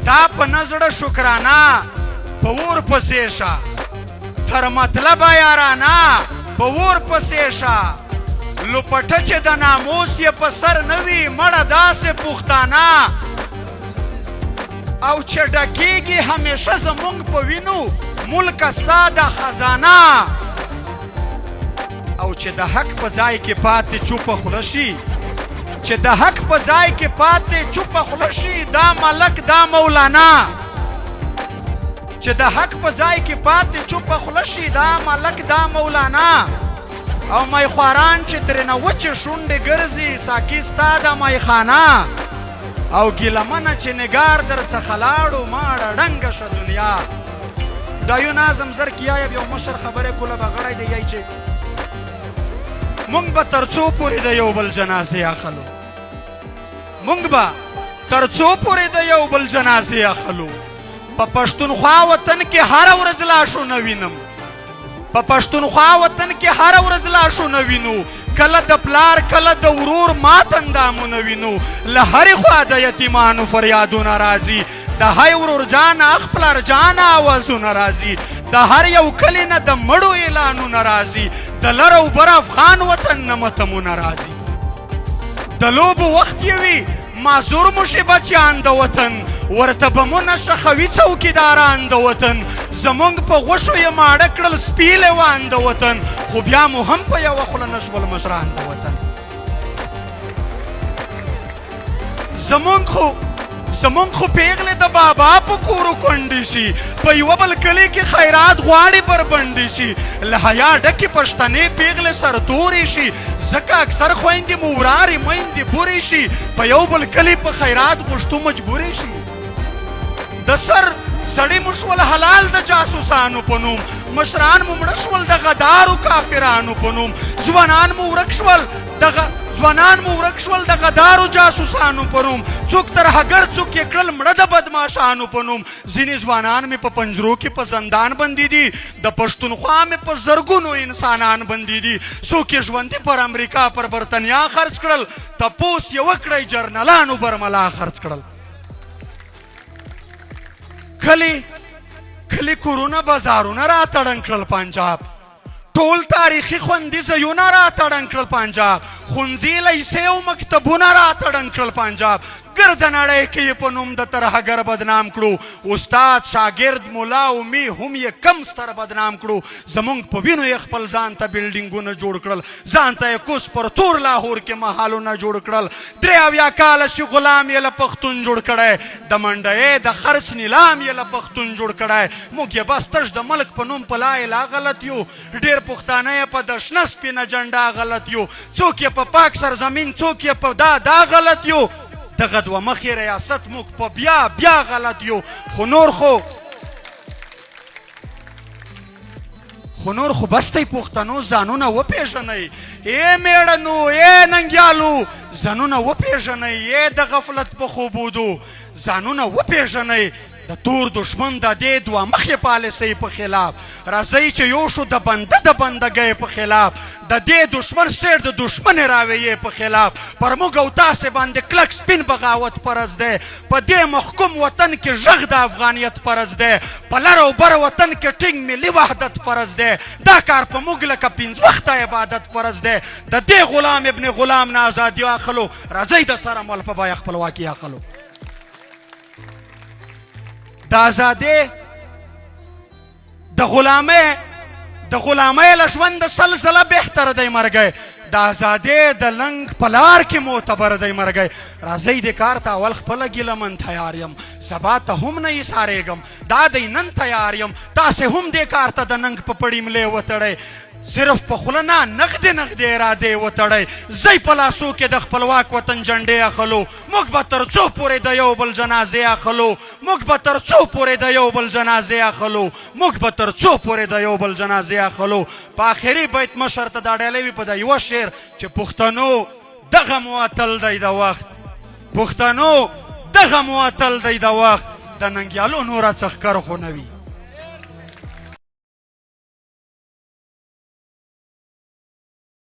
دا په نزړه شکرانه په اور پسې شه تر مطلبه یارانه په اور پسې شه لوپټه چې د ناموس یې په سر نه وي مړه داسې پښتانه او چې ډکېږي همیشه زمونږ په وینو ملک ستا د خزانه او چې د حق په ځای کې پاتې چوپه خوله شي چې د حق په ځای کې پاتې چوپه خوله شي دا ملک دا مولانا چې د حق په ځای کې پاتې چوپه خوله شي دا ملک دا مولانا او میخواران چې ترېنه وچې شونډې ګرځي ساقي ستا د میخانه او ګیلمنه چې نګار در څخه لاړو ماړه ډنګه شه دنیا دا یو نازم زر کیایب یو مشر خبرې کوله به غړی دی یی چې مونږ به تر څو پورې د یو بل جنازې اخلو مونږ به تر څو پورې د یو بل جنازې اخلو په پښتونخوا وطن کې هره ورځ لاشونه وینم په پښتونخوا وطن کې هره ورځ لاشونه وینو کله د پلار کله د ورور مات اندامونه وینو له هرې خوا د یتیمانو فریادونه راځي د هر ورور جانه خپلر جانه آوازونه راځي د هر یو کلي نه د مړو اعلانونه راځي د لر او بر افغان وطن نه متمونه راځي د لوبو وخت یې وي معذور مو شي بچیان د وطن ورته بمونه شخوي څوکیداران د وطن زمونږ په غوښو یې ماړه کړل سپي لیوان د وطن خو بیا مو هم په یوه خوله نه شول مشران د وطن زمونږ خو پیغلې د بابا په کورو کونډې شي په یوه بل کلي کې خیرات غواړي بربنډې شي له حیا ډکې پښتنې پیغلې سرتورې شي ځکه اکثر خویندې مو ورارې میندې بورې شي په یو بل کلي په خیرات غوښتو مجبورې شي د سر سړی مو شول حلال د جاسوسانو په نوم مشران مو مړه شول د غدارو کافرانو په نوم ځوانان مو ورک شول د غدارو جاسوسانو په نوم څوک تر هګر څوک یې کړل مړه د بدماشانو په نوم ځینې ځوانان مې په پنجرو کې په زندان بندي دي د پښتونخوا مې په زرګونو انسانان بندي دي څوک یې ژوندي پر امریکا پر برطنیا خرڅ کړل تپوس یې وکړئ جرنلانو برملا خرڅ کړل کلی کورونه بازارونه را تړن کړل پنجاب ټول تاریخي خوندي ځایونه را تړن کړل پنجاب ښوونځي لیسې او مکتبونه را تړن کړل پنجاب ګرده نړۍ کې یې په نوم د ترهګر بدنام کړو استاد شاګرد ملا او می هم یې کم ستر بدنام کړو زمونږ په وینو یې خپل ځان ته بلډینګونه جوړ کړل ځان ته یې کوس پر تور لاهور کې محالونه جوړ کړل 83 کاله شي غلام یې له پښتون جوړ کړی د منډۍ د خرڅ نیلام یې له پښتون جوړ کړی موږ یې بس تش د ملک په نوم په لا غلط یو ډېر پښتانه یې په د شنه سپینه جنډا غلط یو څوک یې په پاک سرزمین څوک یې په دا غلط یو دغه دوه مخې ریاست موږ په بیا غلط یو خو نور خو بس دی پښتنو ځانونه وپېژنئ ای میړنو ای ننګیالو ځانونه وپېژنئ ای د غفلت په خوبودو ځانونه وپېژنئ د تور دشمن د دې دوه مخې پالیسۍ په خلاف راځئ چې یو شو د بنده د بندګۍ په خلاف د دې دشمن سټیټ د دشمنې راویې په خلاف پر موږ او تاسې باندې کلک سپین بغاوت فرض دی په دې محکوم وطن کې غږ د افغانیت فرض دی په لر او بر وطن کې ټینګ ملي وحدت فرض دی دا کار په موږ لکه 5 وخته عبادت فرض دی د دې غلام ابن غلام نه ازادي اخلو راځئ د سره مل په بیه خپلواکي اخلو د ازادۍ د غلامۍ له ژونده سلسله بهتره دی مرګی د ازادۍ د لنګ په لار کې معتبر دی مرګی راځئ دې کار ته اول خپله ګیله من تیار یم سبا ته هم نه ایسارېږم دا دی نن تیار یم تاسې هم دې کار ته د ننګ په پړي ملې وتړئ صرف په خوله نه نغدې ارادې وتړئ زی په لاسو کې د خپلواک وطن جنډې اخلو موږ به تر څو پورې د یو بل جنازې اخلو موږ به تر څو پورې د یو بل جنازې اخلو موږ به تر څو پورې د یو بل جنازې اخلو په آخري بیت مشر ته دا ډالۍ وي په د یوه شعر چې پښتنو دغه معطل دی د وخت پښتنو دغه معطل دی د وخت د ننګیالو نور څخکر خو نه وي